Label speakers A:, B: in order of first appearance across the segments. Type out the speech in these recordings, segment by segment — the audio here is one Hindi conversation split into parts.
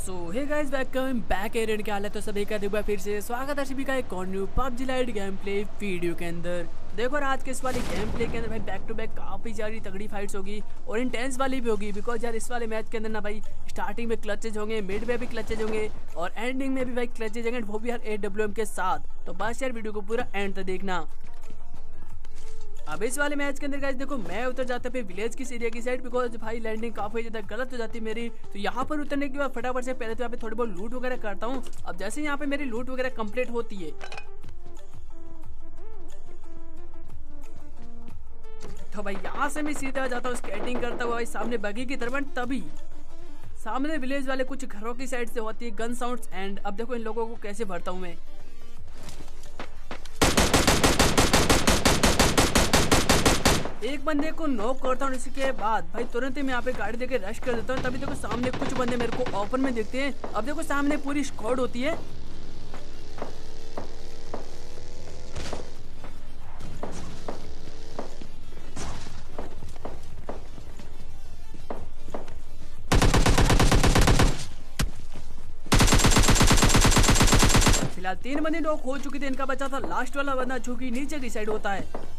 A: सो हे गाइस वेलकम बैक एरियन के हाल है। तो सभी का एक बार फिर से स्वागत है सभी का एक और new PUBG light game play video के अंदर। देखो और आज के इस वाले गेम प्ले के अंदर भाई बैक टू बैक काफ़ी सारी तगड़ी फाइट्स होगी और इंटेंस वाली भी होगी। बिकॉज यार इस वाले मैच के अंदर ना भाई स्टार्टिंग में क्लचेज होंगे, मिड में भी क्लचेज होंगे और एंडिंग में भी भाई क्लचेज होंगे, वो भी यार AWM के साथ। तो बस यार वीडियो को पूरा एंड तक देखना। अब इस वाले मैच के अंदर गाइस देखो मैं उतर जाता है विलेज की एरिया की साइड, बिकॉज भाई लैंडिंग काफी ज्यादा गलत हो जाती है मेरी। तो यहाँ पर उतरने के बाद फटाफट से पहले तो यहाँ पे थोड़ी बहुत लूट वगैरह करता हूँ। अब जैसे यहाँ पे मेरी लूट वगैरह कंप्लीट होती है तो भाई यहाँ से मैं सीधा जाता हूँ स्केटिंग करता हुआ भाई सामने बगी की तरफ। तभी सामने विलेज वाले कुछ घरों की साइड से होती है गन साउंड्स। एंड अब देखो इन लोगों को कैसे भरता हूँ मैं। एक बंदे को नॉक करता हूँ, इसके बाद भाई तुरंत ही मैं यहाँ पे गाड़ी देके रश कर देता हूँ। तभी देखो सामने कुछ बंदे मेरे को ओपन में दिखते हैं। अब देखो सामने पूरी स्क्वाड होती है। फिलहाल 3 बंदे नॉक हो चुके थे, इनका बचा था लास्ट वाला बंदा जो कि नीचे की साइड होता है।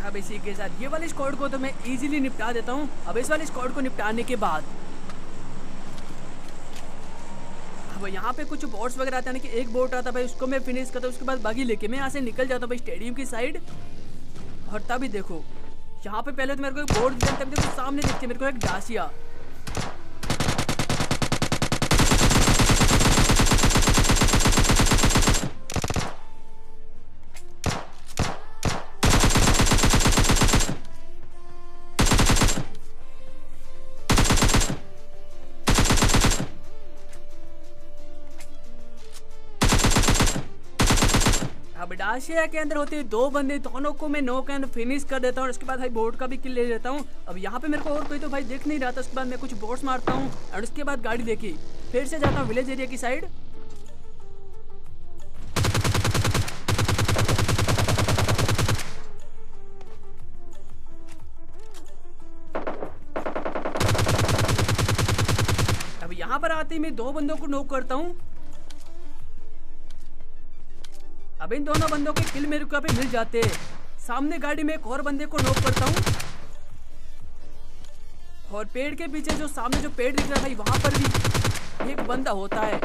A: अब इसी के साथ ये वाली स्क्वाड को तो मैं इजीली निपटा देता हूँ। अब इस वाली स्क्वाड को निपटाने के बाद अब यहाँ पे कुछ बोट्स वगैरह आते हैं, कि एक बोट आता है भाई उसको मैं फिनिश करता हूँ। उसके बाद बागी लेके मैं यहाँ से निकल जाता हूँ भाई स्टेडियम की साइड। और तभी देखो यहाँ पे पहले तो मेरे को एक बोट दिखा, तभी देखो सामने दिखती है मेरे को एक डासिया। अब डाशिया के अंदर होते हैं 2 बंदे, दोनों को मैं नॉक एंड फिनिश कर देता हूँ। उसके बाद भाई बोट का भी किल ले लेता हूँ। अब यहाँ पे मेरे को और कोई तो भाई दिख नहीं रहा था। उसके बाद मैं कुछ बोट्स मारता हूँ और उसके बाद गाड़ी देखी फिर से जाता हूँ विलेज एरिया की साइड। अब यहाँ पर आते ही मैं 2 बंदों को नॉक करता हूँ। अब इन दोनों बंदों के किल मेरे को यहाँ पे मिल जाते हैं। सामने गाड़ी में एक और बंदे को नॉक करता हूँ और पेड़ के पीछे जो सामने जो पेड़ दिख रहा है भाई वहां पर भी एक बंदा होता है।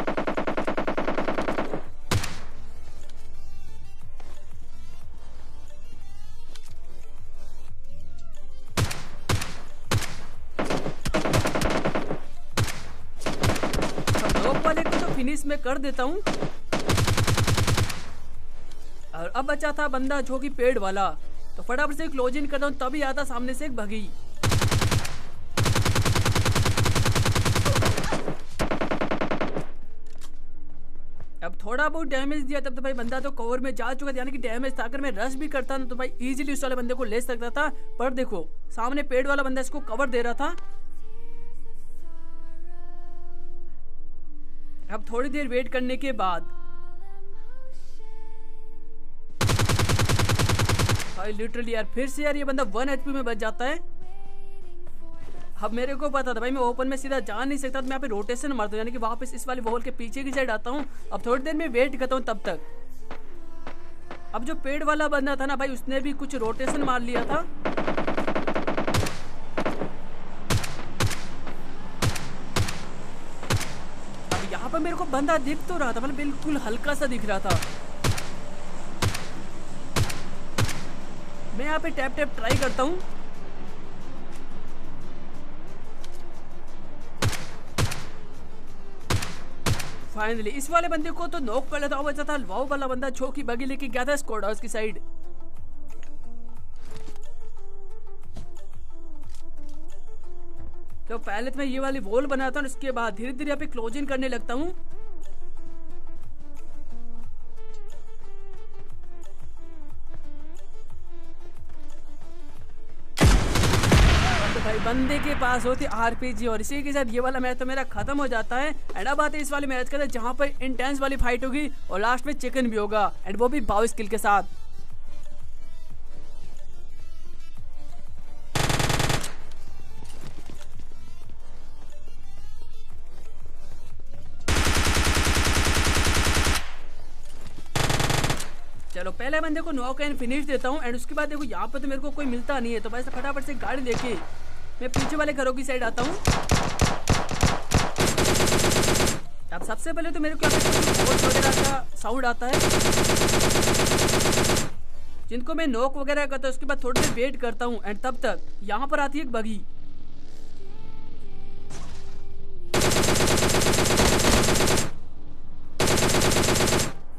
A: नॉक वाले को तो फिनिश में कर देता हूँ। और अब बचा था बंदा जो कि पेड़ वाला, तो फटाफट से क्लोजिंग करता हूँ। तभी आता सामने से एक भगी। अब थोड़ा बहुत डैमेज दिया तब तो भाई बंदा तो कवर में जा चुका था, यानी कि डैमेज था। अगर मैं रश भी करता तो भाई इजीली उस वाले बंदे को ले सकता था। पर देखो सामने पेड़ वाला बंदा इसको कवर दे रहा था। अब थोड़ी देर वेट करने के बाद भाई लिटरली यार फिर से यार ये बंदा 1 HP में बच जाता है। अब मेरे को पता था भाई मैं ओपन में सीधा जा नहीं सकता, तो मैं यहाँ पे रोटेशन मारता हूँ, यानी कि वापस इस वाले वॉल के पीछे की साइड आता हूँ। अब थोड़ी देर में वेट करता हूँ तब तक। अब जो पेड़ वाला बंदा था ना भाई उसने भी कुछ रोटेशन मार लिया था। अब यहाँ पर मेरे को बंदा दिख तो रहा था, मतलब बिल्कुल हल्का सा दिख रहा था। मैं यहाँ पे टैप टैप ट्राई करता हूँ। फाइनली इस वाले बंदे को तो नॉक कर लेता। बचा था वाव वाला बंदा जो कि बगी लेके गया था स्क्वाड हाउस की साइड। तो पहले तो मैं ये वाली वॉल बनाता हूँ, उसके बाद धीरे धीरे यहाँ पे क्लोजिंग करने लगता हूँ। बंदे के पास होती आरपीजी और इसी के साथ ये वाला मैच तो मेरा खत्म हो जाता है। एंड अब आते हैं इस वाले मैच के अंदर जहाँ पर इंटेंस वाली फाइट होगी और लास्ट में चिकन भी होगा एंड वो भी 22 किल के साथ। चलो पहले बंदे को नॉक एंड फिनिश देता हूँ एंड उसके बाद देखो यहाँ पे तो मेरे को कोई मिलता नहीं है, तो बस फटाफट से गाड़ी लेके मैं पीछे वाले घरों की साइड आता हूँ। अब सबसे पहले तो मेरे को बोट वगैरह का साउंड आता है जिनको मैं नॉक वगैरह करता हूँ। उसके बाद थोड़ी देर वेट करता हूँ एंड तब तक यहाँ पर आती है एक बगी।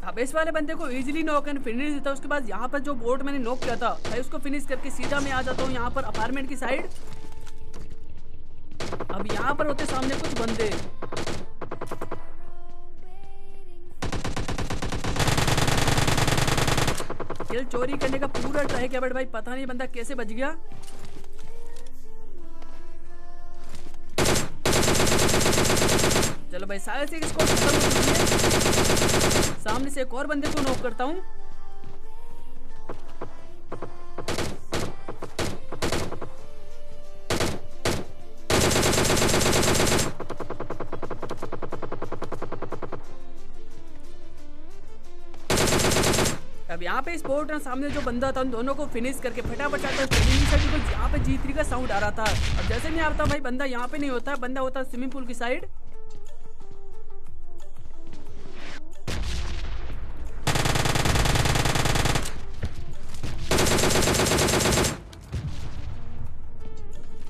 A: अब इस वाले बंदे को इजीली नॉक एंड फिनिश देता हूँ। उसके बाद यहाँ पर जो बोट मैंने नॉक किया था भाई उसको फिनिश करके सीधा मैं आ जाता हूँ यहाँ पर अपार्टमेंट की साइड। अब यहाँ पर होते सामने कुछ बंदे, किल चोरी करने का पूरा ट्राई किया बट भाई पता नहीं बंदा कैसे बच गया। चलो भाई शायद से इसको खत्म हो चुकी है। सामने से एक और बंदे को नॉक करता हूं। अब यहाँ पे इस बोट और सामने जो बंदा था उन दोनों को फिनिश करके फटाफट आता है। तो यहाँ पे G3 का साउंड आ रहा था। अब जैसे मैं आता भाई बंदा यहाँ पे नहीं होता, बंदा होता स्विमिंग पूल की साइड।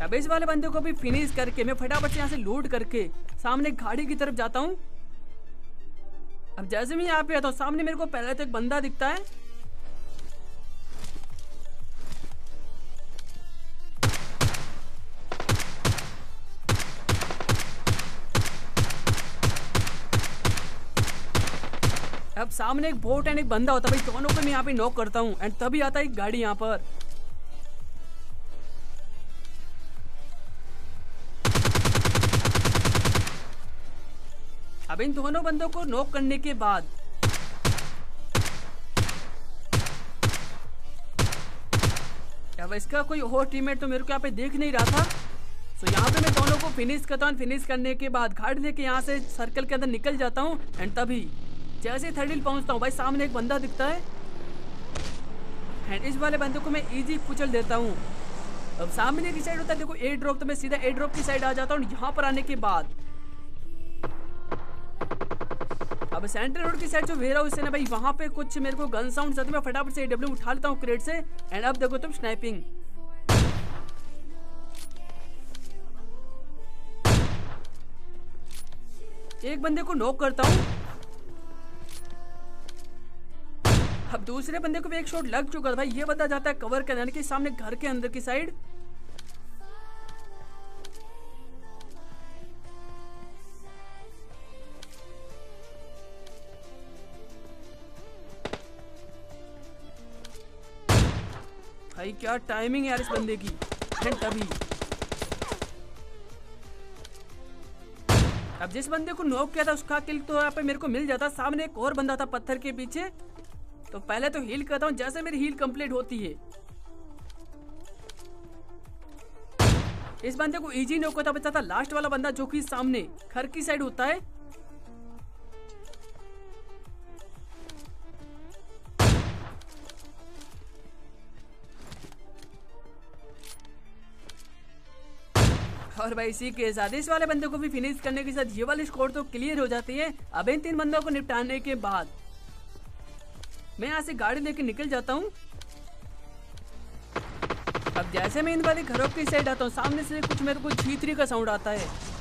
A: अब इस वाले बंदे को भी फिनिश करके मैं फटाफट से यहाँ से लूट करके सामने गाड़ी की तरफ जाता हूँ। अब जैसे मैं यहाँ पे आता हूँ सामने मेरे को पहले तो एक बंदा दिखता है। अब सामने एक बोट एंड एक बंदा होता है भाई, दोनों को मैं यहाँ पे नॉक करता हूँ एंड तभी आता है एक गाड़ी यहाँ पर। अब इन दोनों बंदों को नॉक करने के बाद अब इसका कोई और टीममेट तो मेरे को यहाँ पे देख नहीं रहा था। तो यहाँ पे मैं दोनों को फिनिश करता हूँ। फिनिश करने के बाद गाड़ी लेके यहाँ से सर्कल के अंदर निकल जाता हूँ एंड तभी जैसे थर्ड हिल पहुँचता हूँ भाई सामने एक बंदा दिखता है एंड इस वाले बंदे को मैं इजी कुचल देता हूँ। अब सामने की साइड होता है देखो एयर ड्रॉप, तो मैं सीधा एयर ड्रॉप की साइड आ जाता हूँ। यहाँ पर आने के बाद अब सेंट्रल रोड की साइड जो वेयर हाउस है ना भाई, वहां पे कुछ मेरे को गन साउंड आते हैं। मैं फटाफट से AW उठा लेता हूँ क्रेट से एंड अब देखो तुम स्नाइपिंग। एक बंदे को नॉक करता हूँ। अब दूसरे बंदे को भी एक शॉट लग चुका था भाई। ये बंदा जाता है कवर करने के सामने घर के अंदर की साइड। भाई क्या टाइमिंग है यार इस बंदे की। तभी अब जिस बंदे को नॉक किया था उसका किल तो यहाँ पे मेरे को मिल जाता। सामने एक और बंदा था पत्थर के पीछे, तो पहले तो हील करता हूँ। जैसे मेरी हील कंप्लीट होती है इस बंदे को इजी नॉक होता बचा था। लास्ट वाला बंदा जो कि सामने घर की साइड होता है। और भाई इसी के साथ इस वाले बंदे को भी फिनिश करने के साथ ये वाली स्कोर तो क्लियर हो जाती है। अब इन 3 बंदों को निपटाने के बाद मैं यहाँ से गाड़ी लेके निकल जाता हूँ। अब जैसे मैं इन वाले घरों की साइड आता हूँ सामने से कुछ मेरे को G3 का साउंड आता है।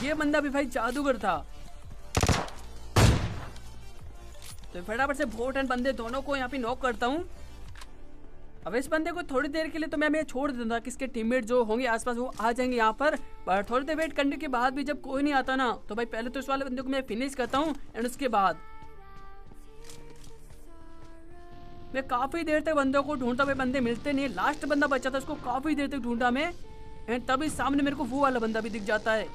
A: ये बंदा भी भाई जादूगर था। तो फटाफट से बोट एंड बंदे दोनों को यहाँ पे नॉक करता हूँ। अब इस बंदे को थोड़ी देर के लिए तो मैं छोड़ देता कि इसके टीममेट जो होंगे आसपास वो आ जाएंगे यहाँ पर थोड़ी देर वेट करने के बाद भी जब कोई नहीं आता ना तो भाई पहले तो इस वाले बंदे को मैं फिनिश करता हूँ एंड उसके बाद मैं काफी देर तक बंदों को ढूंढता, हुए बंदे मिलते नहीं। लास्ट बंदा बचा था, उसको काफी देर तक ढूंढा मैं एंड तभी सामने मेरे को वो वाला बंदा भी दिख जाता है।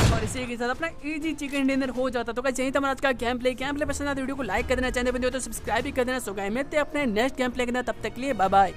A: और इसी के साथ अपना इजी चिकन डिनर हो जाता। तो यही था हमारा आज का गेम प्ले पसंद आया वीडियो को लाइक कर देना, चैनल पर तो सब्सक्राइब भी कर देना। सो गाइस मिलते हैं अपने नेक्स्ट गेम प्ले के अंदर, तब तक के लिए बाय बाय।